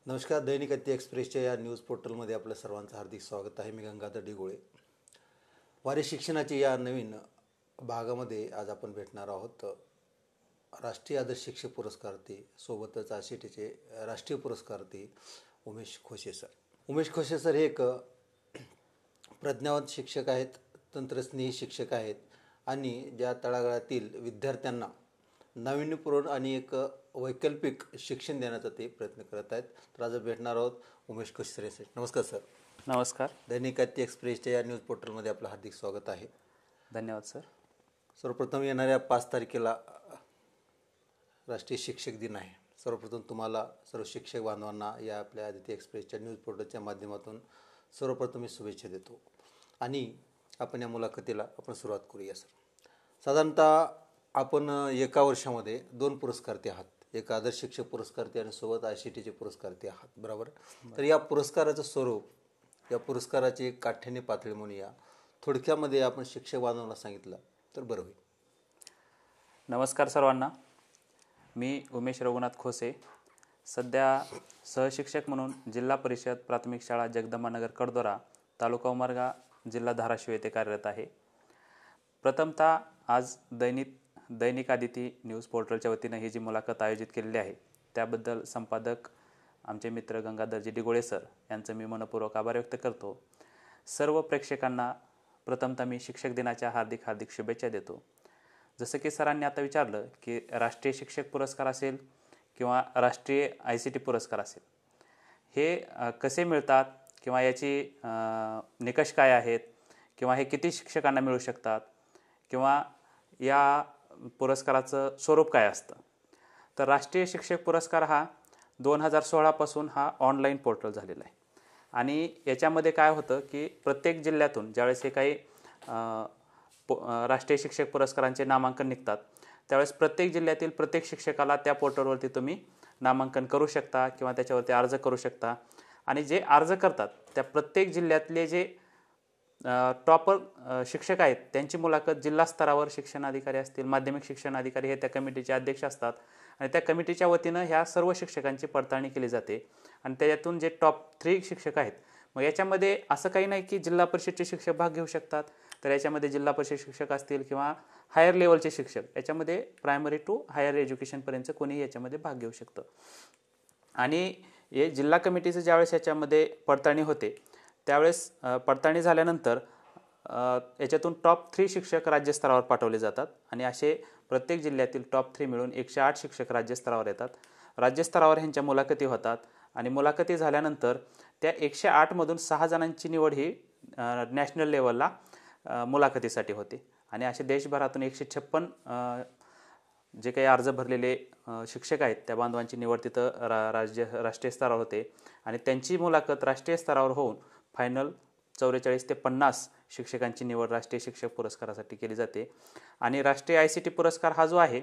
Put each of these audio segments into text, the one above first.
नमस्कार. दैनिक अति एक्सप्रेसच्या या न्यूज पोर्टलमध्ये आपलं सर्वांचं हार्दिक स्वागत आहे. मी गंगाधर डिगोळे. वारी शिक्षणाच्या या नवीन भागामध्ये आज आपण भेटणार आहोत राष्ट्रीय आदर्श शिक्षक पुरस्कारार्थी, सोबतच आशिटीचे राष्ट्रीय पुरस्कारार्थी उमेश खोसे सर. उमेश खोसे सर हे एक प्रज्ञावंत शिक्षक आहेत, तंत्रस्नेही शिक्षक आहेत आणि ज्या तळागाळातील विद्यार्थ्यांना नाविन्यपूर्ण आणि एक वैकल्पिक शिक्षण देण्याचा ते प्रयत्न करत आहेत. तर आज भेटणार आहोत उमेश खोसे सर. नमस्कार सर. नमस्कार. दैनिक अति एक्सप्रेसच्या या न्यूज पोर्टलमध्ये आपलं हार्दिक स्वागत आहे. धन्यवाद सर. सर्वप्रथम येणाऱ्या 5 तारखेला राष्ट्रीय शिक्षक दिन आहे. सर्वप्रथम तुम्हाला सर्व शिक्षक बांधवांना या आपल्या आदित्य एक्सप्रेसच्या न्यूज पोर्टलच्या माध्यमातून सर्वप्रथम मी शुभेच्छा देतो आणि आपण या मुलाखतीला आपण सुरुवात करूया सर. साधारणतः आपण एका वर्षामध्ये 2 पुरस्कारार्थी आहात. एक आदर्श शिक्षक पुरस्कारार्थी आणि सोबत आयसीटीचे पुरस्कारार्थी आहात, बरोबर? तर या पुरस्काराचं स्वरूप, या पुरस्काराची एक काठ्याने पातळी म्हणूया, थोडक्यामध्ये आपण शिक्षक बांधवांना सांगितलं तर बरं होईल. नमस्कार सर्वांना. मी उमेश रघुनाथ खोसे, सध्या सहशिक्षक म्हणून जिल्हा परिषद प्राथमिक शाळा जगदंबानगर कडदोरा, तालुका उमरगा, जिल्हा धाराशिव येथे कार्यरत आहे. प्रथमतः आज दैनिक आदिती न्यूज पोर्टलच्या वतीनं ही जी मुलाखत आयोजित केलेली आहे त्याबद्दल संपादक आमचे मित्र गंगाधरजी डिगोळे सर यांचं मी मनपूर्वक आभार व्यक्त करतो. सर्व प्रेक्षकांना प्रथमतः मी शिक्षक दिनाच्या हार्दिक शुभेच्छा देतो. जसं की सरांनी आता विचारलं की राष्ट्रीय शिक्षक पुरस्कार असेल किंवा राष्ट्रीय ICT पुरस्कार असेल, हे कसे मिळतात किंवा याची निकष काय आहेत किंवा हे किती शिक्षकांना मिळू शकतात किंवा या पुरस्काराचं स्वरूप काय असतं. तर राष्ट्रीय शिक्षक पुरस्कार हा 2016 पासून हा ऑनलाईन पोर्टल झालेला आहे आणि याच्यामध्ये काय होतं की प्रत्येक जिल्ह्यातून ज्यावेळेस हे काही राष्ट्रीय शिक्षक पुरस्कारांचे नामांकन निघतात त्यावेळेस प्रत्येक जिल्ह्यातील प्रत्येक शिक्षकाला त्या पोर्टलवरती तुम्ही नामांकन करू शकता किंवा त्याच्यावरती अर्ज करू शकता. आणि जे अर्ज करतात त्या प्रत्येक जिल्ह्यातले जे टॉपर शिक्षक आहेत त्यांची मुलाखत जिल्हा स्तरावर शिक्षणाधिकारी असतील, माध्यमिक शिक्षणाधिकारी हे त्या कमिटीचे अध्यक्ष असतात आणि त्या कमिटीच्या वतीनं ह्या सर्व शिक्षकांची पडताळणी केली जाते आणि त्याच्यातून जे टॉप 3 शिक्षक आहेत, मग याच्यामध्ये असं काही नाही की जिल्हा परिषदचे शिक्षक भाग घेऊ शकतात. तर याच्यामध्ये जिल्हा परिषद शिक्षक असतील किंवा हायर लेवलचे शिक्षक, याच्यामध्ये प्रायमरी टू हायर एज्युकेशनपर्यंत कोणीही याच्यामध्ये भाग घेऊ शकतं. आणि हे जिल्हा कमिटीचं ज्यावेळेस याच्यामध्ये पडताळणी होते त्यावेळेस पडताळणी झाल्यानंतर याच्यातून टॉप 3 शिक्षक राज्यस्तरावर पाठवले जातात आणि असे प्रत्येक जिल्ह्यातील टॉप 3 मिळून 108 शिक्षक राज्यस्तरावर येतात. राज्यस्तरावर ह्यांच्या मुलाखती होतात आणि मुलाखती झाल्यानंतर त्या 108मधून 6 जणांची निवड ही नॅशनल लेवलला मुलाखतीसाठी होते आणि असे देशभरातून 156 जे काही अर्ज भरलेले शिक्षक आहेत त्या बांधवांची निवड तिथं राष्ट्रीय स्तरावर होते आणि त्यांची मुलाखत राष्ट्रीय स्तरावर होऊन फायनल 44 ते 50 शिक्षकांची निवड राष्ट्रीय शिक्षक पुरस्कारासाठी केली जाते. आणि राष्ट्रीय ICT पुरस्कार हा जो आहे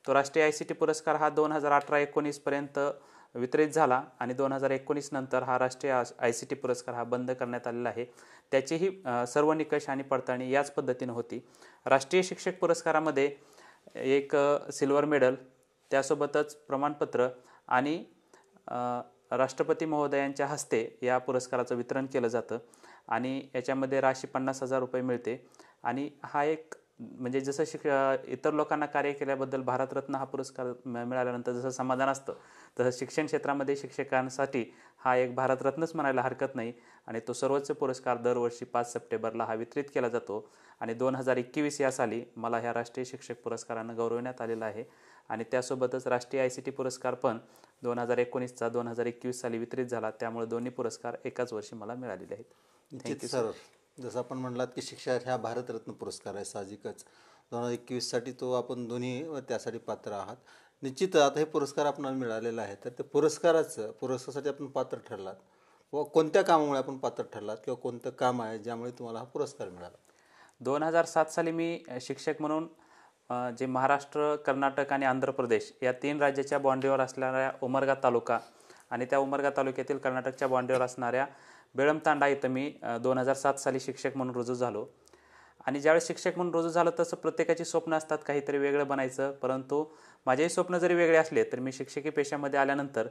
तो राष्ट्रीय ICT पुरस्कार हा 2018-19 पर्यंत वितरित झाला आणि 2019 नंतर हा राष्ट्रीय ICT पुरस्कार हा बंद करण्यात आलेला आहे. त्याचीही सर्व निकष आणि पडताळणी याच पद्धतीनं होती. राष्ट्रीय शिक्षक पुरस्कारामध्ये एक सिल्वर मेडल, त्यासोबतच प्रमाणपत्र आणि राष्ट्रपती महोदयांच्या हस्ते या पुरस्काराचं वितरण केलं जातं आणि याच्यामध्ये राशी 50,000 रुपये मिळते. आणि हा एक म्हणजे जसं इतर लोकांना कार्य केल्याबद्दल भारतरत्न हा पुरस्कार मिळाल्यानंतर जसं समाधान असतं तसं शिक्षण क्षेत्रामध्ये शिक्षकांसाठी हा एक भारतरत्नच म्हणायला हरकत नाही आणि तो सर्वोच्च पुरस्कार दरवर्षी 5 सप्टेंबरला हा वितरित केला जातो. आणि 2021 या साली मला ह्या राष्ट्रीय शिक्षक पुरस्कारानं गौरवण्यात आलेला आहे आणि त्यासोबतच राष्ट्रीय ICT पुरस्कार पण 2019चा 2021 साली वितरित झाला. त्यामुळे दोन्ही पुरस्कार एकाच वर्षी मला मिळालेले आहेत. निश्चित सर, जसं आपण म्हणलात की शिक्षक ह्या भारतरत्न पुरस्कार आहे, साहजिकच 2021साठी तो आपण दोन्ही त्यासाठी पात्र आहात. निश्चित आता हे पुरस्कार आपल्याला मिळालेला आहे, तर त्या पुरस्कारासाठी आपण पात्र ठरलात व कोणत्या कामामुळे आपण पात्र ठरलात किंवा कोणतं काम आहे ज्यामुळे तुम्हाला हा पुरस्कार मिळाला? 2007 साली मी शिक्षक म्हणून जे महाराष्ट्र, कर्नाटक आणि आंध्र प्रदेश या 3 राज्याच्या बाँड्रीवर असणाऱ्या उमरगा तालुका आणि त्या उमरगा तालुक्यातील कर्नाटकच्या बाँड्रीवर असणाऱ्या बेळमतांडा इथं मी 2007 साली शिक्षक म्हणून रुजू झालो. आणि ज्यावेळेस शिक्षक म्हणून रुजू झालं तसं प्रत्येकाची स्वप्न असतात काहीतरी वेगळं बनायचं, परंतु माझेही स्वप्न जरी वेगळे असले तर मी शिक्षकी पेशामध्ये आल्यानंतर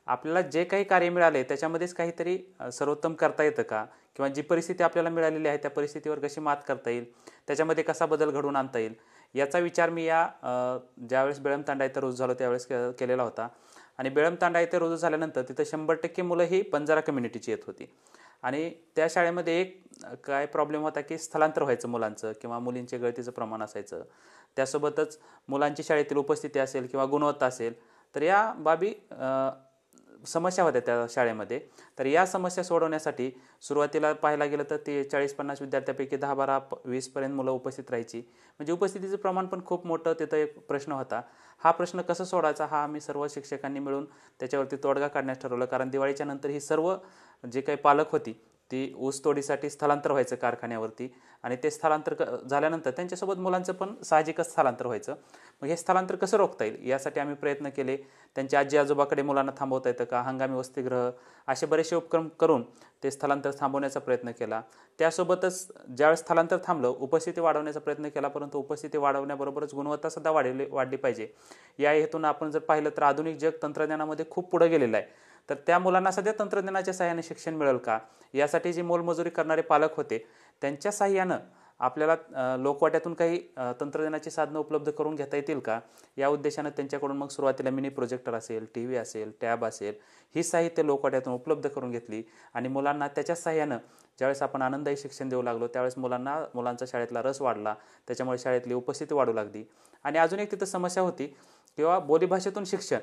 आपल्याला जे काही कार्य मिळाले त्याच्यामध्येच काहीतरी सर्वोत्तम करता येतं का, किंवा जी परिस्थिती आपल्याला मिळालेली आहे त्या परिस्थितीवर कशी मात करता येईल, त्याच्यामध्ये कसा बदल घडवून आणता येईल, याचा विचार मी ज्यावेळेस बेळंब-तांडा इथं रुजू झालो त्यावेळेस केलेला होता. आणि बेळंब-तांडा इथे रुजू झाल्यानंतर तिथं 100% मुलं ही बंजारा कम्युनिटीची येत होती. आणि त्या शाळेमध्ये एक काय प्रॉब्लेम होता की स्थलांतर व्हायचं मुलांचं किंवा मुलींचे गळतीचं प्रमाण असायचं. त्यासोबतच मुलांची शाळेतील उपस्थिती असेल किंवा गुणवत्ता असेल, तर या बाबी समस्या होत्या त्या शाळेमध्ये. तर या समस्या सोडवण्यासाठी सुरुवातीला पाहायला गेलं तर ते 40-50 विद्यार्थ्यापैकी 10-12-20पर्यंत मुलं उपस्थित राहायची. म्हणजे उपस्थितीचं प्रमाण पण खूप मोठं तिथं एक प्रश्न होता. हा प्रश्न कसा सोडायचा हा आम्ही सर्व शिक्षकांनी मिळून त्याच्यावरती तोडगा काढण्यास ठरवलं. कारण दिवाळीच्या नंतर ही सर्व जे काही पालक होती ती ऊसतोडीसाठी स्थलांतर व्हायचं कारखान्यावरती, आणि ते स्थलांतर झाल्यानंतर त्यांच्यासोबत मुलांचं पण साहजिकच स्थलांतर व्हायचं. मग हे स्थलांतर कसं रोखता येईल यासाठी आम्ही प्रयत्न केले. त्यांच्या आजी आजोबाकडे मुलांना थांबवता येतं का, हंगामी वसतिगृह, असे बरेचसे उपक्रम करून ते स्थलांतर थांबवण्याचा प्रयत्न केला. त्यासोबतच ज्यावेळेस स्थलांतर थांबलं उपस्थिती वाढवण्याचा प्रयत्न केला, परंतु उपस्थिती वाढवण्याबरोबरच गुणवत्तासुद्धा वाढली पाहिजे. या हेतून आपण जर पाहिलं तर आधुनिक जग तंत्रज्ञानामध्ये खूप पुढे गेलेलं आहे. तर त्या मुलांना सध्या तंत्रज्ञानाच्या सहाय्याने शिक्षण मिळेल का, यासाठी जे मोलमजुरी करणारे पालक होते त्यांच्या सहाय्यानं आपल्याला लोकवाट्यातून काही तंत्रज्ञानाची साधनं उपलब्ध करून घेता येतील का, या उद्देशानं त्यांच्याकडून मग सुरुवातीला मिनी प्रोजेक्टर असेल, TV असेल, टॅब असेल, ही साहित्य लोकवाट्यातून उपलब्ध करून घेतली. आणि मुलांना त्याच्या सहाय्यानं ज्यावेळेस आपण आनंदायी शिक्षण देऊ लागलो त्यावेळेस मुलांचा शाळेतला रस वाढला, त्याच्यामुळे शाळेतली उपस्थिती वाढू लागली. आणि अजून एक तिथं समस्या होती किंवा बोलीभाषेतून शिक्षण.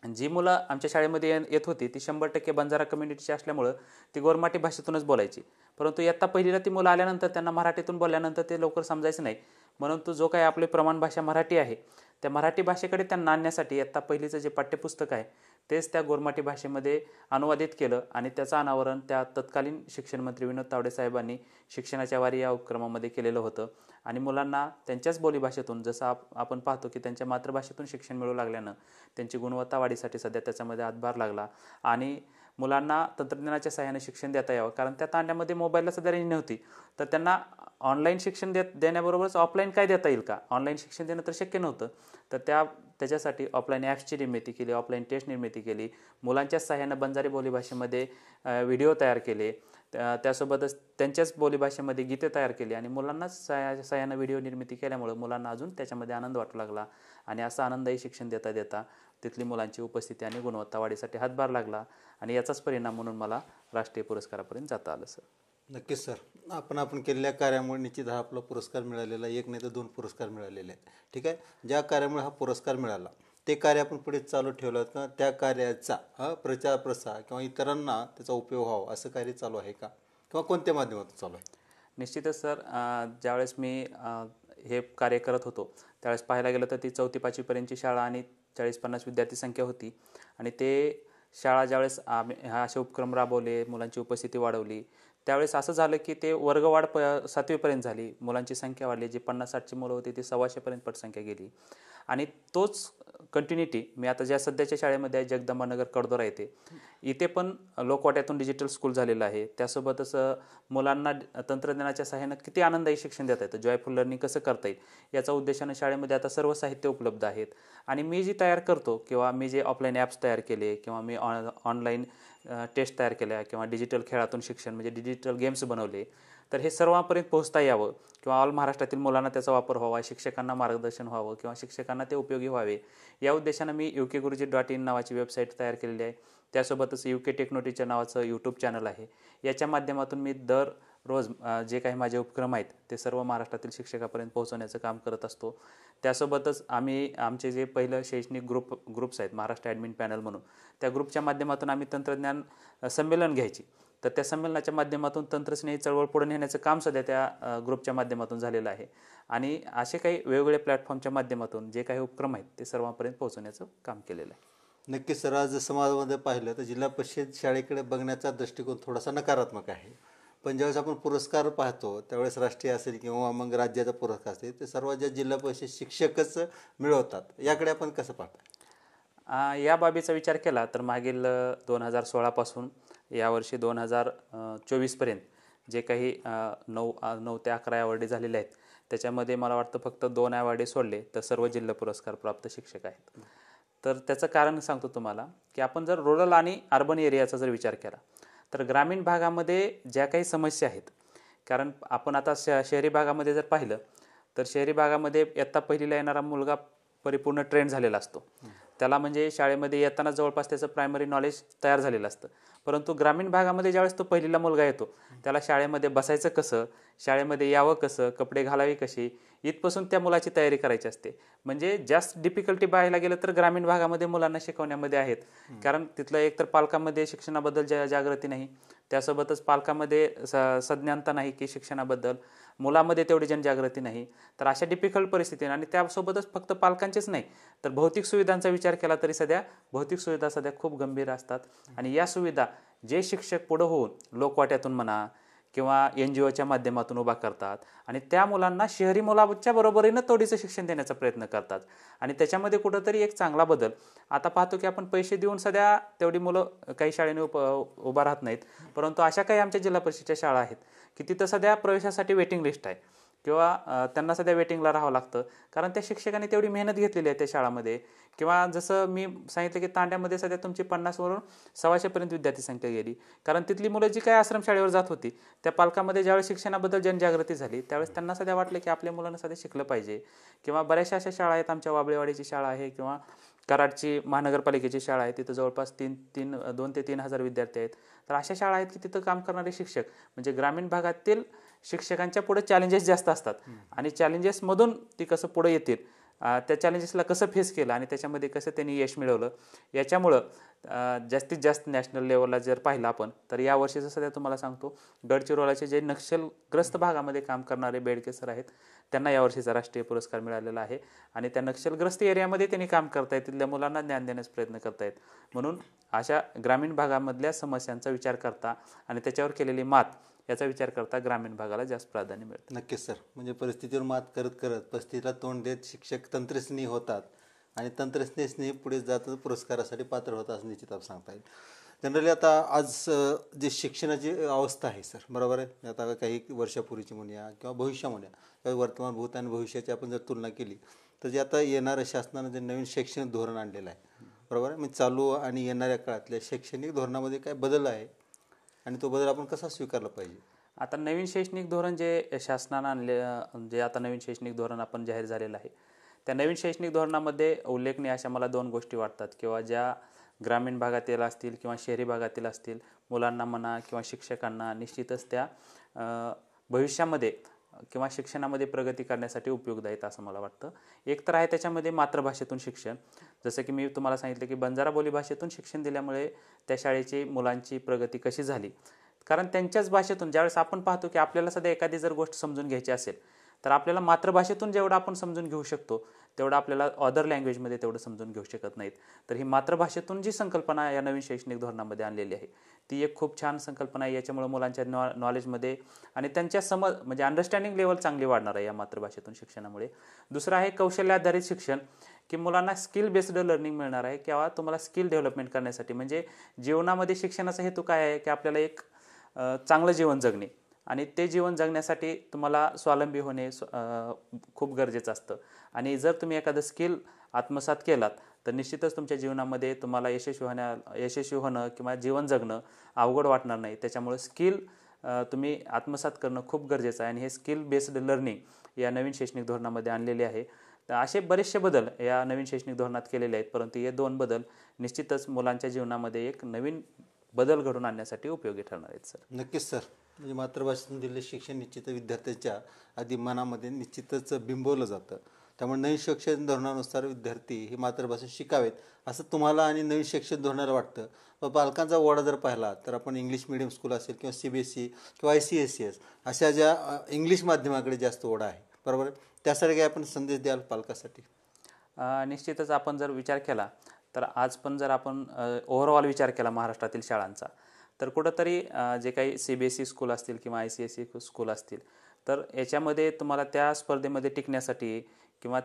जी मुलं आमच्या शाळेमध्ये येत होती ती 100% बंजारा कम्युनिटीची असल्यामुळं ती गोरमाटी भाषेतूनच बोलायची. परंतु इयत्ता पहिलीला ती मुलं आल्यानंतर त्यांना मराठीतून बोलल्यानंतर ते लवकर समजायचं नाही, म्हणून तो जो काही आपली प्रमाण भाषा मराठी आहे त्या मराठी भाषेकडे त्यांना आणण्यासाठी इयत्ता पहिलीचं जे पाठ्यपुस्तक आहे तेच त्या गोरमाटी भाषेमध्ये अनुवादित केलं. आणि त्याचं अनावरण त्या तत्कालीन शिक्षण मंत्री विनोद तावडे साहेबांनी शिक्षणाच्या वारी या उपक्रमामध्ये केलेलं होतं. आणि मुलांना त्यांच्याच बोलीभाषेतून, जसं आपण पाहतो की त्यांच्या मातृभाषेतून शिक्षण मिळू लागल्यानं त्यांची गुणवत्ता वाढीसाठी सध्या त्याच्यामध्ये हातभार लागला. आणि मुलांना तंत्रज्ञानाच्या सहाय्याने शिक्षण देता यावं, कारण त्या तांड्यामध्ये मोबाईलला सध्या रेंज नव्हती. तर त्यांना ऑनलाईन शिक्षण देण्याबरोबरच ऑफलाईन काय देता येईल का, ऑनलाईन शिक्षण देणं तर शक्य नव्हतं. तर त्याच्यासाठी ऑफलाईन ॲप्सची निर्मिती केली, ऑफलाईन टेस्ट निर्मिती केली, मुलांच्याच सहाय्यानं बंजारी बोलीभाषेमध्ये व्हिडिओ तयार केले, त्यासोबतच त्यांच्याच बोलीभाषेमध्ये गीते तयार केली. आणि मुलांनाच सहाय्यानं व्हिडिओ निर्मिती केल्यामुळं मुलांना अजून त्याच्यामध्ये आनंद वाटू लागला. आणि असं आनंददायी शिक्षण देता देता तिथली मुलांची उपस्थिती आणि गुणवत्ता वाढीसाठी हातभार लागला. आणि याचाच परिणाम म्हणून मला राष्ट्रीय पुरस्कारापर्यंत जाता आलं सर. नक्कीच सर. आपण केलेल्या कार्यामुळे निश्चित हा आपला पुरस्कार मिळालेला, एक नाही तर 2 पुरस्कार मिळालेले आहेत. ठीक आहे. ज्या कार्यामुळे हा पुरस्कार मिळाला ते कार्य आपण पुढे चालू ठेवलं का, त्या कार्याचा प्रचार प्रसार किंवा इतरांना त्याचा उपयोग व्हावा असं कार्य चालू आहे का, किंवा कोणत्या माध्यमातून चालू आहे? निश्चितच सर. ज्यावेळेस मी हे कार्य करत होतो त्यावेळेस पाहायला गेलं तर ती 4थी-5वीपर्यंतची शाळा आणि 40-50 विद्यार्थी संख्या होती. आणि ते शाळा ज्यावेळेस आम्ही असे उपक्रम राबवले, मुलांची उपस्थिती वाढवली, त्यावेळेस असं झालं की ते वर्गवाढ 7वीपर्यंत झाली, मुलांची संख्या वाढली. जी 50-60ची मुलं होती ती 125पर्यंत पटसंख्या गेली. आणि तोच कंटिन्युटी मी आता ज्या सध्याच्या शाळेमध्ये आहे, जगदंबानगर कडदोरा येथे, इथे पण लोकवाट्यातून डिजिटल स्कूल झालेलं आहे. त्यासोबतच मुलांना तंत्रज्ञानाच्या सहाय्यानं किती आनंददायी शिक्षण देता येतं, जॉयफुल लर्निंग कसं करता येईल याचा उद्देशानं शाळेमध्ये आता सर्व साहित्य उपलब्ध आहेत. आणि मी जी तयार करतो किंवा मी जे ऑफलाईन ॲप्स तयार केले किंवा मी ऑनलाईन टेस्ट तयार केल्या किंवा डिजिटल खेळातून शिक्षण म्हणजे डिजिटल गेम्स बनवले, तर हे सर्वांपर्यंत पोहोचता यावं किंवा ऑल महाराष्ट्रातील मुलांना त्याचा वापर व्हावा, शिक्षकांना मार्गदर्शन व्हावं किंवा शिक्षकांना ते उपयोगी व्हावे, या उद्देशानं मी ukguruji.in नावाची वेबसाईट तयार केलेली आहे. त्यासोबतच UK टेक्नॉलॉजीच्या नावाचं यूट्यूब चॅनल आहे. याच्या माध्यमातून मी दररोज जे काही माझे उपक्रम आहेत ते सर्व महाराष्ट्रातील शिक्षकापर्यंत पोहोचवण्याचं काम करत असतो. त्यासोबतच आमचे जे पहिलं शैक्षणिक ग्रुप्स आहेत महाराष्ट्र ॲडमिन पॅनल म्हणून, त्या ग्रुपच्या माध्यमातून आम्ही तंत्रज्ञान संमेलन घ्यायची. तर त्या संमेलनाच्या माध्यमातून तंत्रस्नेही चळवळ पुढे नेण्याचं काम सध्या त्या ग्रुपच्या माध्यमातून झालेलं आहे. आणि असे काही वेगवेगळे प्लॅटफॉर्मच्या माध्यमातून जे काही उपक्रम आहेत ते सर्वांपर्यंत पोहोचवण्याचं काम केलेलं आहे. नक्कीच सर. आज समाजामध्ये पाहिलं तर जिल्हा परिषद शाळेकडे बघण्याचा दृष्टिकोन थोडासा नकारात्मक आहे. पण ज्यावेळेस आपण पुरस्कार पाहतो त्यावेळेस राष्ट्रीय असेल किंवा मग राज्याचा पुरस्कार असेल ते सर्व ज्या जिल्हा परिषद शिक्षकच मिळवतात, याकडे आपण कसं पाहता? या बाबीचा विचार केला तर मागील 2016पासून यावर्षी 2024पर्यंत जे काही 9 ते 11 अवॉर्डी झालेले आहेत त्याच्यामध्ये मला वाटतं फक्त 2 अवॉर्डी सोडले तर सर्व जिल्हा पुरस्कार प्राप्त शिक्षक आहेत. तर त्याचं कारण सांगतो तुम्हाला, की आपण जर रुरल आणि अर्बन एरियाचा जर विचार केला तर ग्रामीण भागामध्ये ज्या काही समस्या आहेत, कारण आपण आता शहरी भागामध्ये जर पाहिलं तर शहरी भागामध्ये इयत्ता पहिलीला येणारा मुलगा परिपूर्ण ट्रेंड झालेला असतो. त्याला म्हणजे शाळेमध्ये येताना जवळपास त्याचं प्रायमरी नॉलेज तयार झालेलं असतं. परंतु ग्रामीण भागामध्ये ज्यावेळेस तो पहिलीला मुलगा येतो त्याला शाळेमध्ये बसायचं कसं, शाळेमध्ये यावं कसं, कपडे घालावे कशी, इथपासून त्या मुलाची तयारी करायची असते. म्हणजे जास्त डिफिकल्टी पाहायला गेलं तर ग्रामीण भागामध्ये मुलांना शिकवण्यामध्ये आहेत. कारण तिथलं एकतर पालकांमध्ये शिक्षणाबद्दल जागृती नाही, त्यासोबतच पालकांमध्ये सज्ञानता नाही की शिक्षणाबद्दल, मुलामध्ये तेवढी जनजागृती नाही. तर अशा डिफिकल्ट परिस्थिती आणि त्यासोबतच फक्त पालकांचेच नाही तर भौतिक सुविधांचा विचार केला तरी सध्या भौतिक सुविधा सध्या खूप गंभीर असतात. आणि या सुविधा जे शिक्षक पुढं होऊन लोकवाट्यातून म्हणा किंवा NGOच्या माध्यमातून उभा करतात आणि त्या मुलांना शहरी मुलाच्या बरोबरीनं तोडीचं शिक्षण देण्याचा प्रयत्न करतात. आणि त्याच्यामध्ये कुठंतरी एक चांगला बदल आता पाहतो की आपण पैसे देऊन सध्या तेवढी मुलं काही शाळेने उभा राहत नाहीत. परंतु अशा काही आमच्या जिल्हा परिषदेच्या शाळा आहेत की तिथं सध्या प्रवेशासाठी वेटिंग लिस्ट आहे किंवा त्यांना सध्या वेटिंगला राहावं लागतं, कारण त्या शिक्षकांनी तेवढी मेहनत घेतलेली आहे त्या शाळामध्ये. किंवा जसं मी सांगितलं की तांड्यामध्ये सध्या तुमची 50वरून 125पर्यंत विद्यार्थी संख्या गेली, कारण तिथली मुलं जी काही आश्रमशाळेवर जात होती त्या पालकामध्ये ज्यावेळेस शिक्षणाबद्दल जनजागृती झाली त्यावेळेस त्यांना सध्या वाटलं की आपल्या मुलांना सध्या शिकलं पाहिजे. किंवा बऱ्याचशा अशा शाळा आहेत, आमच्या वाबळेवाडीची शाळा आहे किंवा कराडची महानगरपालिकेची शाळा आहे, तिथं जवळपास 2 ते 3 हजार विद्यार्थी आहेत. तर अशा शाळा आहेत की तिथं काम करणारे शिक्षक म्हणजे ग्रामीण भागातील शिक्षकांच्या पुढे चॅलेंजेस जास्त असतात आणि चॅलेंजेसमधून ती कसं पुढे येतील, त्या चॅलेंजेसला कसं फेस केलं आणि त्याच्यामध्ये कसं त्यांनी यश मिळवलं, याच्यामुळं जास्तीत जास्त नॅशनल लेवलला जर पाहिलं आपण तर यावर्षीचं सध्या तुम्हाला सांगतो गडचिरोलीचे जे नक्षलग्रस्त भागामध्ये काम करणारे बेडके सर आहेत त्यांना यावर्षीचा राष्ट्रीय पुरस्कार मिळालेला आहे. आणि त्या नक्षलग्रस्त एरियामध्ये त्यांनी काम करतायत, तिथल्या मुलांना ज्ञान देण्याचा प्रयत्न करतायत. म्हणून अशा ग्रामीण भागामधल्या समस्यांचा विचार करता आणि त्याच्यावर केलेली मात याचा विचार करता ग्रामीण भागाला जास्त प्राधान्य मिळतं. नक्कीच सर, म्हणजे परिस्थितीवर मात करत करत परिस्थितीला तोंड देत शिक्षक तंत्रस्नेही होतात आणि तंत्रस्नेही पुढे जात पुरस्कारासाठी पात्र होतात असं निश्चित आपण सांगता येईल. जनरली आता आज जे शिक्षणाची अवस्था आहे सर, बरोबर आहे, आता काही वर्षापूर्वीची म्हणूया किंवा भविष्य म्हणूया किंवा वर्तमान भूत आणि भविष्याची आपण जर तुलना केली तर जे आता येणारं शासनानं जे नवीन शैक्षणिक धोरण आणलेलं आहे, बरोबर आहे, म्हणजे चालू आणि येणाऱ्या काळातल्या शैक्षणिक धोरणामध्ये काय बदल आहे आणि तो बदल आपण कसा स्वीकारला पाहिजे? आता नवीन शैक्षणिक धोरण जे शासनानं आणले, जे आता नवीन शैक्षणिक धोरण आपण जाहीर झालेलं आहे, त्या नवीन शैक्षणिक धोरणामध्ये उल्लेखनीय अशा मला 2 गोष्टी वाटतात किंवा ज्या ग्रामीण भागातील असतील किंवा शहरी भागातील असतील मुलांना म्हणा किंवा शिक्षकांना निश्चितच त्या भविष्यामध्ये किंवा शिक्षणामध्ये प्रगती करण्यासाठी उपयुक्त आहेत असं मला वाटतं. एक तर आहे त्याच्यामध्ये मातृभाषेतून शिक्षण, जसं की मी तुम्हाला सांगितलं की बंजारा बोली भाषेतून शिक्षण दिल्यामुळे त्या शाळेची मुलांची प्रगती कशी झाली, कारण त्यांच्याच भाषेतून ज्यावेळेस आपण पाहतो की आपल्याला सध्या एखादी जर गोष्ट समजून घ्यायची असेल तर आपल्याला मातृभाषेतून जेवढं आपण समजून घेऊ शकतो तेवढं आपल्याला अदर लँग्वेजमध्ये तेवढं समजून घेऊ शकत नाहीत. तर ही मातृभाषेतून जी संकल्पना या नवीन शैक्षणिक धोरणामध्ये आणलेली आहे ती एक खूप छान संकल्पना आहे. याच्यामुळे मुलांच्या नॉलेजमध्ये आणि त्यांच्या समज म्हणजे अंडरस्टँडिंग लेवल चांगली वाढणार आहे या मातृभाषेतून शिक्षणामुळे. दुसरं आहे कौशल्याधारित शिक्षण, की मुलांना स्किल बेस्ड लर्निंग मिळणार आहे किंवा तुम्हाला स्किल डेव्हलपमेंट करण्यासाठी, म्हणजे जीवनामध्ये शिक्षणाचा हेतू काय आहे की आपल्याला एक चांगलं जीवन जगणे आणि ते जीवन जगण्यासाठी तुम्हाला स्वावलंबी होणे खूप गरजेचं असतं. आणि जर तुम्ही एखादं स्किल आत्मसात केलात तर निश्चितच तुमच्या जीवनामध्ये तुम्हाला यशस्वी होणं किंवा जीवन जगणं अवघड वाटणार नाही. त्याच्यामुळे स्किल तुम्ही आत्मसात करणं खूप गरजेचं आहे आणि हे स्किल बेस्ड लर्निंग या नवीन शैक्षणिक धोरणामध्ये आणलेले आहे. तर असे बरेचसे बदल या नवीन शैक्षणिक धोरणात केलेले आहेत, परंतु हे 2 बदल निश्चितच मुलांच्या जीवनामध्ये एक नवीन बदल घडून आणण्यासाठी उपयोगी ठरणार आहेत सर. नक्कीच सर, म्हणजे मातृभाषेतून दिलेले शिक्षण निश्चित विद्यार्थ्यांच्या आधी मनामध्ये निश्चितच बिंबवलं जातं. त्यामुळे नवीन शिक्षण धोरणानुसार विद्यार्थी ही मातृभाषा शिकावेत असं तुम्हाला आणि नवीन शिक्षण धोरणाला वाटतं. व पालकांचा ओढा जर पाहिला तर आपण इंग्लिश मिडियम स्कूल असेल किंवा CBSE किंवा ICSES अशा ज्या इंग्लिश माध्यमाकडे जास्त ओढा आहे, बरोबर, त्यासाठी काय आपण संदेश द्याल पालकासाठी? निश्चितच आपण जर विचार केला तर आज पण जर आपण ओव्हरऑल विचार केला महाराष्ट्रातील शाळांचा तर कुठंतरी जे काही CBSE स्कूल असतील किंवा ICSE स्कूल असतील तर याच्यामध्ये तुम्हाला त्या स्पर्धेमध्ये टिकण्यासाठी किंवा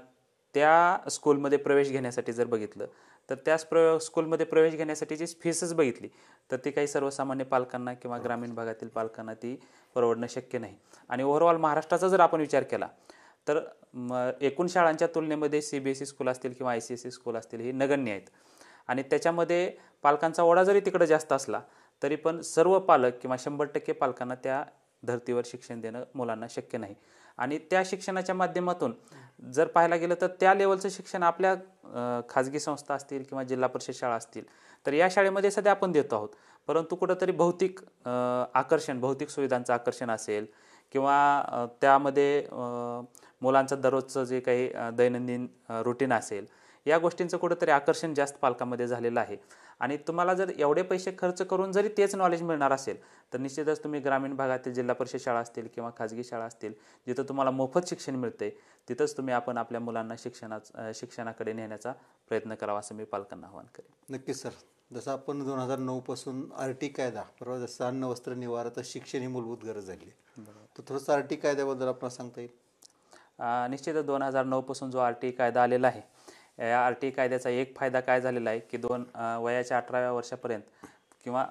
त्या स्कूलमध्ये प्रवेश घेण्यासाठी जर बघितलं तर त्या स्कूलमध्ये प्रवेश घेण्यासाठीची फीसच बघितली तर ती काही सर्वसामान्य पालकांना किंवा ग्रामीण भागातील पालकांना ती परवडणं शक्य नाही. आणि ओव्हरऑल महाराष्ट्राचा जर आपण विचार केला तर एकूण शाळांच्या तुलनेमध्ये CBSE स्कूल असतील किंवा ICSE स्कूल असतील ही नगण्य आहेत. आणि त्याच्यामध्ये पालकांचा ओढा जरी तिकडे जास्त असला तरी पण सर्व पालक किंवा 100% पालकांना त्या धर्तीवर शिक्षण देणं मुलांना शक्य नाही. आणि त्या शिक्षणाच्या माध्यमातून जर पाहायला गेलं तर त्या लेवलचं शिक्षण आपल्या खाजगी संस्था असतील किंवा जिल्हा परिषद शाळा असतील तर या शाळेमध्ये सध्या आपण देतो आहोत. परंतु कुठंतरी भौतिक आकर्षण, भौतिक सुविधांचं आकर्षण असेल किंवा त्यामध्ये मुलांचं दररोजचं जे काही दैनंदिन रुटीन असेल या गोष्टींचं कुठंतरी आकर्षण जास्त पालकांमध्ये झालेलं आहे. आणि तुम्हाला जर एवढे पैसे खर्च करून जरी तेच नॉलेज मिळणार असेल तर निश्चितच तुम्ही ग्रामीण भागातील जिल्हा परिषद शाळा असतील किंवा खाजगी शाळा असतील जिथं तुम्हाला मोफत शिक्षण मिळते तिथंच तुम्ही आपण आपल्या मुलांना शिक्षणाकडे नेण्याचा प्रयत्न करावा असं मी पालकांना आवाहन करेन. नक्कीच सर. जसं आपण 2009 पासून RT कायदा, बरोबर, जसं अन्न वस्त्र निवारा तर शिक्षण ही मूलभूत गरज झाली. तर थोडंसं RT कायद्याबद्दल आपल्याला सांगता येईल? निश्चितच 2009 पासून जो RT कायदा आलेला आहे या RT कायद्याचा एक फायदा काय झालेला आहे की वयाच्या 18व्या वर्षापर्यंत किंवा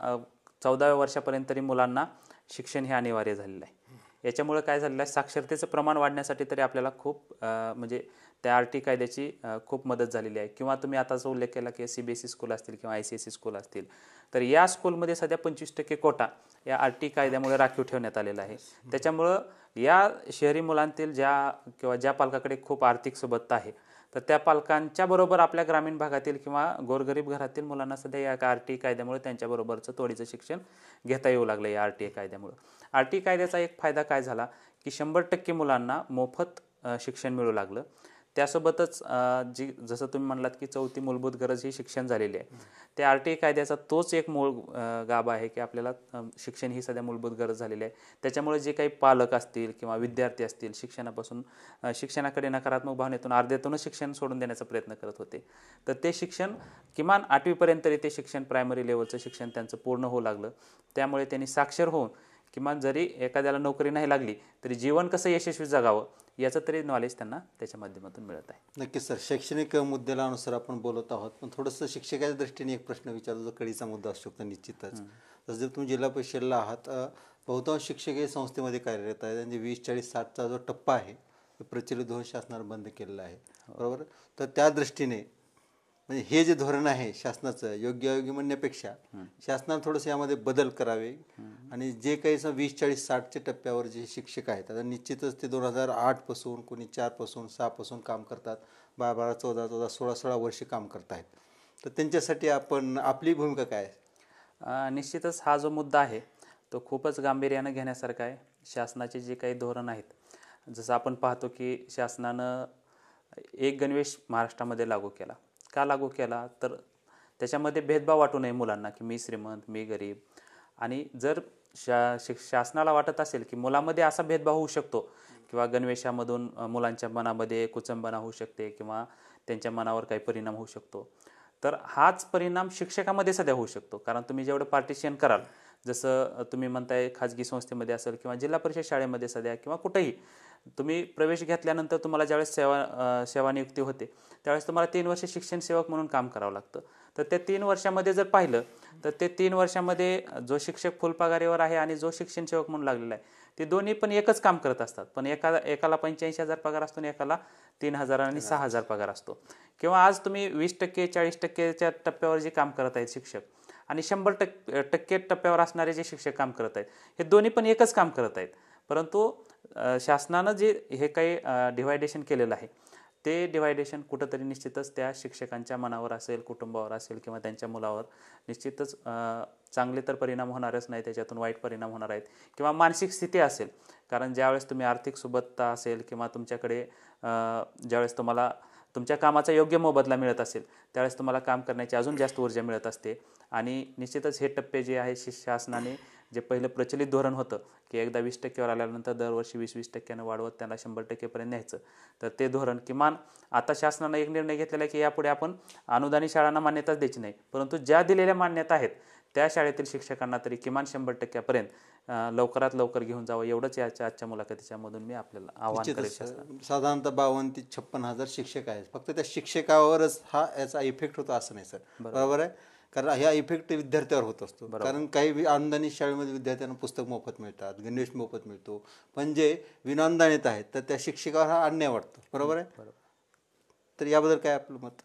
14व्या वर्षापर्यंत तरी मुलांना शिक्षण हे अनिवार्य झालेलं आहे. याच्यामुळे काय झालेलं आहे, साक्षरतेचं प्रमाण वाढण्यासाठी तरी आपल्याला खूप म्हणजे त्या RT कायद्याची खूप मदत झालेली आहे. किंवा तुम्ही आता जो उल्लेख केला की CBSE स्कूल असतील किंवा ICSE स्कूल असतील तर या स्कूलमध्ये सध्या 25% कोटा या RT कायद्यामुळे राखीव ठेवण्यात आलेला आहे. त्याच्यामुळं या शहरी मुलांतील ज्या पालकाकडे खूप आर्थिक सुबत्ता आहे तर त्या पालकांच्या बरोबर आपल्या ग्रामीण भागातील किंवा गोरगरीब घरातील मुलांना सध्या या RT कायद्यामुळे त्यांच्याबरोबरचं तोडीचं शिक्षण घेता येऊ लागलं. या RT कायद्यामुळे RT कायद्याचा एक फायदा काय झाला की 100% मुलांना मोफत शिक्षण मिळू लागलं. त्यासोबतच जसं तुम्ही म्हणलात की चौथी मूलभूत गरज ही शिक्षण झालेली आहे. त्या RT कायद्याचा तोच एक मूळ गाभा आहे की आपल्याला शिक्षण ही सध्या मूलभूत गरज झालेली आहे. त्याच्यामुळे जे काही पालक असतील किंवा विद्यार्थी असतील शिक्षणाकडे नकारात्मक भावनेतून अर्ध्यातूनच शिक्षण सोडून देण्याचा प्रयत्न करत होते तर ते शिक्षण किमान 8वी पर्यंत तरी ते शिक्षण प्रायमरी लेवलचं शिक्षण त्यांचं पूर्ण होऊ लागलं. त्यामुळे त्यांनी साक्षर होऊन किमान जरी एखाद्याला नोकरी नाही लागली तरी जीवन कसं यशस्वी जगावं याचं तरी नॉलेज त्यांना त्याच्या माध्यमातून मिळत आहे. नक्कीच सर. शैक्षणिक मुद्द्यानुसार आपण बोलत आहोत पण थोडंसं शिक्षकाच्या दृष्टीने एक प्रश्न विचारतो जो कळीचा मुद्दा असू शकतो निश्चितच. जसं तुम्ही जिल्हा परिषदेला आहात, बहुतांश शिक्षक हे संस्थेमध्ये कार्यरत आहेत आणि 20, 40, 60चा जो टप्पा आहे तो प्रचलित होऊन शासनाने बंद केलेला आहे, बरोबर. तर त्या दृष्टीने म्हणजे हे जे धोरण आहे शासनाचं योग्य म्हणण्यापेक्षा शासनाने थोडंसं यामध्ये बदल करावे आणि जे काही 20, 40, 60च्या टप्प्यावर जे शिक्षक आहेत आता निश्चितच ते 2008 पासून, कोणी 4 पासून, 6 पासून काम करतात, 12, 14, 16 वर्षे काम करत आहेत. तर त्यांच्यासाठी आपली भूमिका काय आहे? निश्चितच हा जो मुद्दा आहे तो खूपच गांभीर्यानं घेण्यासारखा आहे. शासनाचे जे काही धोरण आहेत जसं आपण पाहतो की शासनानं एक गणवेश महाराष्ट्रामध्ये लागू केला. का लागू केला तर त्याच्यामध्ये भेदभाव वाटू नये मुलांना की मी श्रीमंत मी गरीब. आणि जर शासनाला वाटत असेल की मुलामध्ये असा भेदभाव होऊ शकतो किंवा गणवेशामधून मुलांच्या मनामध्ये कुचंबना होऊ शकते किंवा त्यांच्या मनावर काही परिणाम होऊ शकतो तर हाच परिणाम शिक्षकामध्ये सध्या होऊ शकतो. कारण तुम्ही जेवढं पार्टिशन कराल, जसं तुम्ही म्हणताय खाजगी संस्थेमध्ये असेल किंवा जिल्हा परिषद शाळेमध्ये सध्या किंवा कुठेही तुम्ही प्रवेश घेतल्यानंतर तुम्हाला ज्यावेळेस सेवानियुक्ती होते त्यावेळेस तुम्हाला 3 वर्ष शिक्षण सेवक म्हणून काम करावं लागतं. तर त्या 3 वर्षामध्ये जर पाहिलं तर ते 3 वर्षामध्ये जो शिक्षक फुलपगारीवर आहे आणि जो शिक्षण सेवक म्हणून लागलेला आहे ते दोन्ही पण एकच काम करत असतात. पण एकाला 85,000 पगार असतो आणि एकाला 3,000 आणि 6,000 पगार असतो. किंवा आज तुम्ही 20%, 40%च्या टप्प्यावर जे काम करत आहेत शिक्षक आणि 100% टप्प्यावर असणारे जे शिक्षक काम करत आहेत हे दोन्ही पण एकच काम करत आहेत. परंतु शासनानं जे हे काही डिवायडेशन केलेलं आहे ते डिवायडेशन कुठंतरी निश्चितच त्या शिक्षकांच्या मनावर असेल, कुटुंबावर असेल किंवा त्यांच्या मुलावर निश्चितच चांगले तर परिणाम होणारच नाही, त्याच्यातून वाईट परिणाम होणार आहेत. किंवा मानसिक स्थिती असेल, कारण ज्यावेळेस तुम्ही आर्थिक सुबत्ता असेल किंवा तुमच्याकडे ज्यावेळेस तुम्हाला तुमच्या कामाचा योग्य मोबदला मिळत असेल त्यावेळेस तुम्हाला काम करण्याची अजून जास्त ऊर्जा मिळत असते. आणि निश्चितच हे टप्पे जे आहे शासनाने जे पहिलं प्रचलित धोरण होतं की एकदा 20%वर आल्यानंतर दरवर्षी 20% वाढवत त्याला 100%पर्यंत न्यायचं, तर ते धोरण किमान आता शासनानं एक निर्णय घेतलेला आहे की यापुढे आपण अनुदानित शाळांना मान्यताच द्यायची नाही, परंतु ज्या दिलेल्या मान्यता आहेत त्या शाळेतील शिक्षकांना तरी किमान 100%पर्यंत लवकरात लवकर घेऊन जावं एवढंच आजच्या मुलाखतीच्या मधून मी आपल्याला आवाहन करेन. साधारणतः 52 ते 56,000 शिक्षक आहेत. फक्त त्या शिक्षकावरच याचा इफेक्ट होतो असं नाही सर, बरोबर आहे. कारण ह्या इफेक्ट विद्यार्थ्यावर होत असतो. कारण काही अनुदानित शाळेमध्ये विद्यार्थ्यांना पुस्तक मोफत मिळतात, गणवेश मोफत मिळतो, पण जे विनानुदानित आहेत तर त्या शिक्षकावर हा अन्याय वाटतो. बरोबर आहे. तर याबद्दल काय आपलं मत?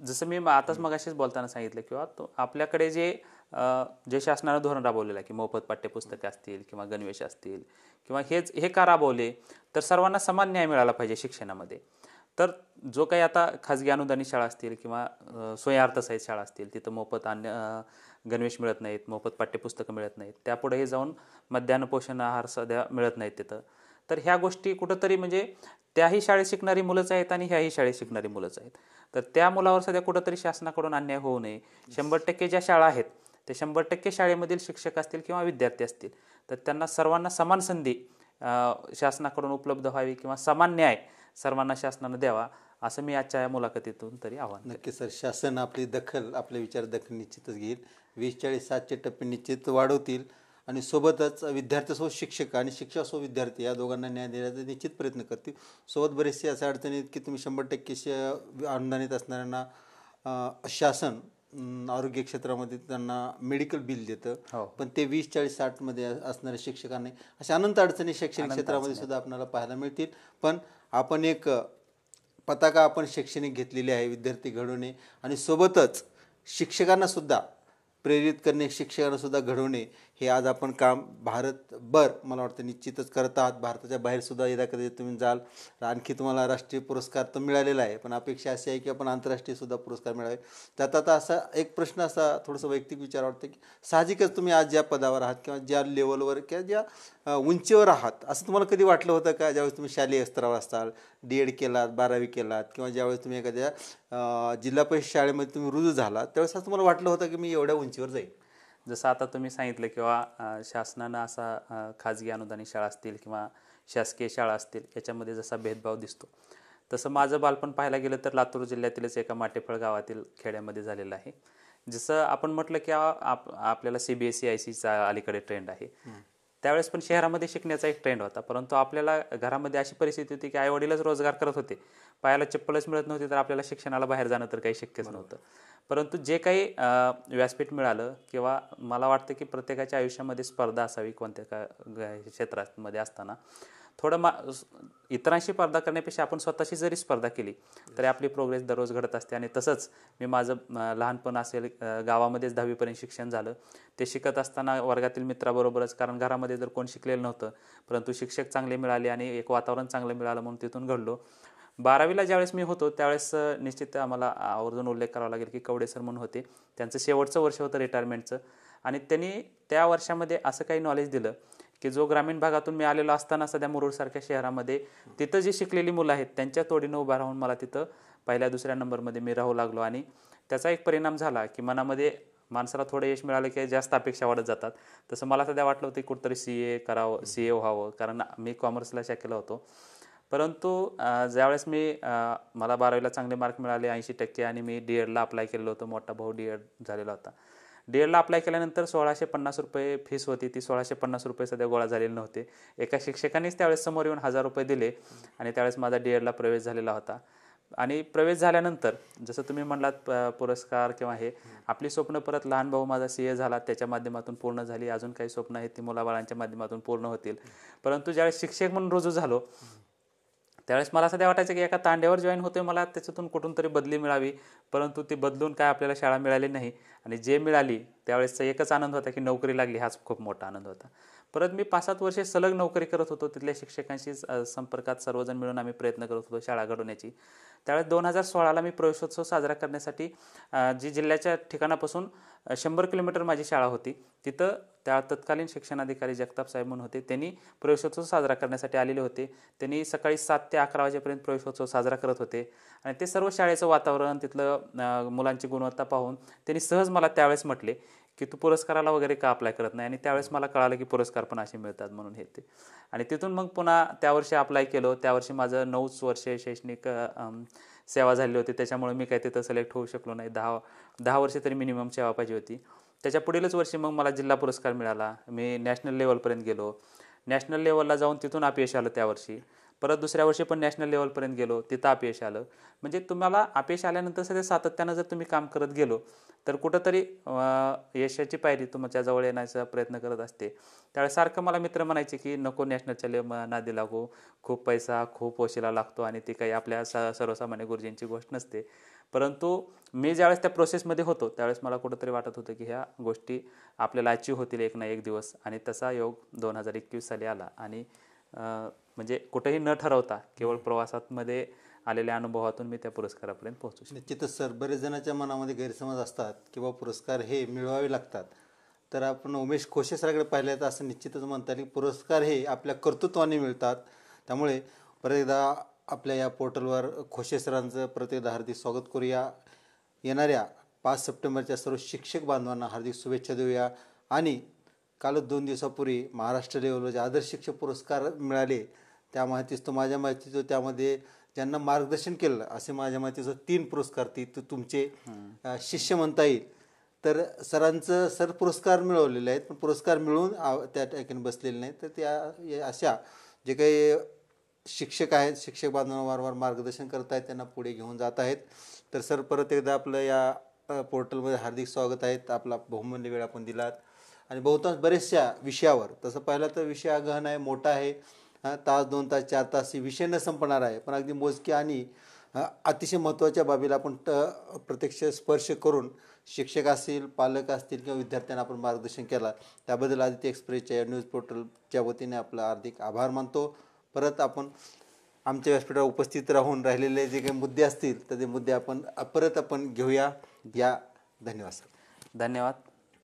जसं मी आताच मगाशीच बोलताना सांगितलं किंवा आपल्याकडे जे शासनानं धोरण राबवलेलं आहे की मोफत पाठ्यपुस्तके असतील किंवा गणवेश असतील किंवा हे का राबवले तर सर्वांना समान न्याय मिळाला पाहिजे शिक्षणामध्ये. तर जो काही आता खाजगी अनुदानित शाळा असतील किंवा स्वयंअर्थसहित शाळा असतील तिथं मोफत गणवेश मिळत नाहीत, मोफत पाठ्यपुस्तकं मिळत नाहीत, त्यापुढेही जाऊन मध्यान्ह पोषण आहार सध्या मिळत नाहीत तिथं. तर ह्या गोष्टी कुठंतरी म्हणजे त्याही शाळेत शिकणारी मुलंच आहेत आणि ह्याही शाळेत शिकणारी मुलंच आहेत. तर त्या मुलावर सध्या कुठंतरी शासनाकडून अन्याय होऊ नये. 100% ज्या शाळा आहेत ते 100% शाळेमधील शिक्षक असतील किंवा विद्यार्थी असतील तर त्यांना सर्वांना समान संधी शासनाकडून उपलब्ध व्हावी किंवा समान न्याय सर्वांना शासनानं द्यावा असं मी आजच्या या मुलाखतीतून तरी आव्हान. नक्की सर, शासन आपले विचार दखल निश्चितच घेईल. 20-40-7चे टप्पे निश्चित वाढवतील आणि सोबतच विद्यार्थ्यासोबत शिक्षक आणि शिक्षकासोबत विद्यार्थी या दोघांना न्याय देण्याचा निश्चित प्रयत्न करतील. सोबत बरेचसे अशा अडचणी आहेत की तुम्ही 100% अनुदानित असणाऱ्यांना शासन आरोग्य क्षेत्रामध्ये त्यांना मेडिकल बिल देतं, पण ते 20-40-60मध्ये असणाऱ्या शिक्षकांना अशा अनंत अडचणी शैक्षणिक क्षेत्रामध्ये सुद्धा आपल्याला पाहायला मिळतील. पण आपण एक पताका शैक्षणिक घेतलेली आहे विद्यार्थी घडवणे आणि सोबतच शिक्षकांना सुद्धा प्रेरित करणे, शिक्षकांना सुद्धा घडवणे हे आज आपण काम भारतभर मला वाटतं निश्चितच करत आहात. भारताच्या बाहेर सुद्धा यदा कधी तुम्ही जाल आणखी तुम्हाला राष्ट्रीय पुरस्कार तर मिळालेला आहे, पण अपेक्षा अशी आहे की आपण आंतरराष्ट्रीय सुद्धा पुरस्कार मिळावे. त्यात आता असा एक प्रश्न असा थोडंसं वैयक्तिक विचार वाटतं की साहजिकच तुम्ही आज ज्या पदावर आहात किंवा ज्या लेवलवर किंवा ज्या उंचीवर आहात असं तुम्हाला कधी वाटलं होतं का ज्यावेळेस तुम्ही शालेय स्तरावर असाल, D.Ed केलात, 12वी केलात किंवा ज्यावेळेस तुम्ही एखाद्या जिल्हा परिषद शाळेमध्ये तुम्ही रुजू झालात त्यावेळेस असं तुम्हाला वाटलं होतं की मी एवढ्या उंचीवर जाईल? जसं आता तुम्ही सांगितलं किंवा शासनानं असा खाजगी अनुदानित शाळा असतील किंवा शासकीय शाळा असतील याच्यामध्ये जसा भेदभाव दिसतो तसं माझं बालपण पाहायला गेलं तर लातूर जिल्ह्यातीलच एका माटेफळ गावातील खेड्यामध्ये झालेलं आहे. जसं आपण म्हटलं की आपल्याला CBSE ICचा अलीकडे ट्रेंड आहे, त्यावेळेस पण शहरामध्ये शिकण्याचा एक ट्रेंड होता, परंतु आपल्याला घरामध्ये अशी परिस्थिती होती की आईवडीलच रोजगार करत होते, पायाला चप्पलच मिळत नव्हती तर आपल्याला शिक्षणाला बाहेर जाणं तर काही शक्यच नव्हतं. परंतु जे काही व्यासपीठ मिळालं किंवा मला वाटतं की प्रत्येकाच्या आयुष्यामध्ये स्पर्धा असावी कोणत्या क्षेत्रामध्ये असताना थोडं इतरांशी स्पर्धा करण्यापेक्षा आपण स्वतःशी जरी स्पर्धा केली तरी आपली प्रोग्रेस दररोज घडत असते. आणि तसंच मी माझं लहानपण असेल गावामध्येच 10वीपर्यंत शिक्षण झालं. ते शिकत असताना वर्गातील मित्राबरोबरच, कारण घरामध्ये जर कोण शिकलेलं नव्हतं, परंतु शिक्षक चांगले मिळाले आणि एक वातावरण चांगलं मिळालं म्हणून तिथून घडलो. 12वीला ज्यावेळेस मी होतो त्यावेळेस निश्चित आम्हाला आवर्जून उल्लेख करावा लागेल की कवडे सर म्हणून होते, त्यांचं शेवटचं वर्ष होतं रिटायरमेंटचं आणि त्यांनी त्या वर्षामध्ये असं काही नॉलेज दिलं की जो ग्रामीण भागातून मी आलेलो असताना सध्या मुरुडसारख्या शहरामध्ये तिथं जी शिकलेली मुलं आहेत त्यांच्या तोडीनं उभा राहून मला तिथं 1-2 नंबरमध्ये मी राहू लागलो. आणि त्याचा एक परिणाम झाला की मनामध्ये माणसाला थोडं यश मिळालं की जास्त अपेक्षा वाढत जातात. तसं मला सध्या वाटलं होतं की कुठंतरी CA करावं, CA व्हावं, कारण मी कॉमर्सला शाखेला होतो. परंतु ज्यावेळेस मला 12वीला चांगले मार्क मिळाले 80% आणि मी D.Edला अप्लाय केलेलं होतं, मोठा भाऊ D.Ed झालेला होता. D.Edला अप्लाय केल्यानंतर 1,650 रुपये फीस होती, ती 1,650 रुपये सध्या गोळा झालेले नव्हते. एका शिक्षकांनीच त्यावेळेस समोर येऊन 1,000 रुपये दिले आणि त्यावेळेस माझा D.Edला प्रवेश झालेला होता. आणि प्रवेश झाल्यानंतर जसं तुम्ही म्हणलात पुरस्कार किंवा हे आपली स्वप्न परत लहान भाऊ माझा CA झाला त्याच्या माध्यमातून पूर्ण झाली, अजून काही स्वप्न आहेत ती मुलाबाळांच्या माध्यमातून पूर्ण होतील. परंतु ज्यावेळेस शिक्षक म्हणून रुजू झालो त्यावेळेस मला सध्या वाटायचं की एका तांड्यावर जॉईन होतोय, मला त्याच्यातून कुठून तरी बदली मिळावी, परंतु ती बदलून काय आपल्याला शाळा मिळाली नाही. आणि जे मिळाली त्यावेळेसचा एकच आनंद होता की नोकरी लागली, हाच खूप मोठा आनंद होता. परत मी 5-7 वर्षे सलग नोकरी करत होतो, तिथल्या शिक्षकांशी संपर्कात सर्वजण मिळून आम्ही प्रयत्न करत होतो शाळा घडवण्याची. त्यावेळेस 2016ला मी प्रवेशोत्सव साजरा करण्यासाठी जी जिल्ह्याच्या ठिकाणापासून 100 किलोमीटर माझी शाळा होती तिथं त्या तत्कालीन शिक्षणाधिकारी जगताप साहेब म्हणून होते, त्यांनी प्रवेशोत्सव साजरा करण्यासाठी आलेले होते. त्यांनी सकाळी 7 ते 11 वाजेपर्यंत प्रवेशोत्सव साजरा करत होते आणि ते सर्व शाळेचं वातावरण तिथलं मुलांची गुणवत्ता पाहून त्यांनी सहज मला त्यावेळेस म्हटले की तू पुरस्काराला वगैरे का अप्लाय करत नाही. आणि त्यावेळेस मला कळालं की पुरस्कार पण असे मिळतात म्हणून हे ते. आणि तिथून मग पुन्हा त्यावर्षी अप्लाय केलं. त्यावर्षी माझं 9 वर्षे शैक्षणिक सेवा झाली होती, त्याच्यामुळे मी काही तिथं सिलेक्ट होऊ शकलो नाही. 10 वर्षे तरी मिनिमम सेवा पाहिजे होती. त्याच्या पुढीलच वर्षी मग मला जिल्हा पुरस्कार मिळाला, मी नॅशनल लेवलपर्यंत गेलो. नॅशनल लेवलला जाऊन तिथून अपयश आलं त्यावर्षी. परत दुसऱ्या वर्षी पण नॅशनल लेवलपर्यंत गेलो, तिथं अपयश आलं. म्हणजे तुम्हाला अपयश आल्यानंतर सध्या सातत्यानं जर तुम्ही काम करत गेलो तर कुठंतरी यशाची पायरी तुमच्या जवळ येण्याचा प्रयत्न करत असते. त्यावेळेस सारखं मला मित्र म्हणायचे की नको नॅशनलच्या नादी लागू, खूप पैसा खूप वशिला लागतो आणि ती काही आपल्या सर्वसामान्य गुरुजींची गोष्ट नसते. परंतु मी ज्यावेळेस त्या प्रोसेसमध्ये होतो त्यावेळेस मला कुठंतरी वाटत होतं की ह्या गोष्टी आपल्याला अचीव होतील एक ना एक दिवस. आणि तसा योग 2021 साली आला. आणि म्हणजे कुठेही न ठरवता केवळ प्रवासामध्ये आलेल्या अनुभवातून मी त्या पुरस्कारापर्यंत पोहोचू शकतो. निश्चितच सर, बरेच जणांच्या मनामध्ये गैरसमज असतात किंवा पुरस्कार हे मिळवावे लागतात. तर आपण उमेश खोसे सरांकडे पाहिलं तर असं निश्चितच म्हणता येईल की पुरस्कार हे आपल्या कर्तृत्वाने मिळतात. त्यामुळे परत एकदा आपल्या या पोर्टलवर खोसे सरांचं परत एकदा हार्दिक स्वागत करूया. येणाऱ्या 5 सप्टेंबरच्या सर्व शिक्षक बांधवांना हार्दिक शुभेच्छा देऊया. आणि कालच 2 दिवसापूर्वी महाराष्ट्र लेवलवर जे आदर्श शिक्षक पुरस्कार मिळाले त्या माहितीच तो माझ्या माहितीचं, त्यामध्ये ज्यांना मार्गदर्शन केलं असे माझ्या माहितीचं 3 पुरस्कार तुमचे शिष्य म्हणता येईल. तर सरांचं सर पुरस्कार मिळवलेले आहेत, पण पुरस्कार मिळून त्या ठिकाणी बसलेले नाहीत. तर त्या अशा जे काही शिक्षक आहेत, शिक्षक बांधवांना वारंवार मार्गदर्शन करत आहेत, त्यांना पुढे घेऊन जात आहेत. तर सर परत एकदा आपलं या पोर्टलमध्ये हार्दिक स्वागत आहेत. आपला बहुमूल्य वेळ आपण दिलात आणि बहुतांश बरेचशा विषयावर, तसं पाहिलं तर विषय हा गहन आहे, मोठा आहे. तास 2 तास 4 तास ही विषय न संपणार आहे, पण अगदी मोजके आणि अतिशय महत्त्वाच्या बाबीला आपण प्रत्यक्ष स्पर्श करून शिक्षक असतील, पालक असतील किंवा विद्यार्थ्यांना आपण मार्गदर्शन केला, त्याबद्दल आदित्य एक्सप्रेसच्या या न्यूज पोर्टलच्या वतीने आपला हार्दिक आभार मानतो. परत आपण आमच्या व्यासपीठावर उपस्थित राहून राहिलेले जे काही मुद्दे असतील तर ते मुद्दे आपण परत घेऊया. या धन्यवाद सर. धन्यवाद.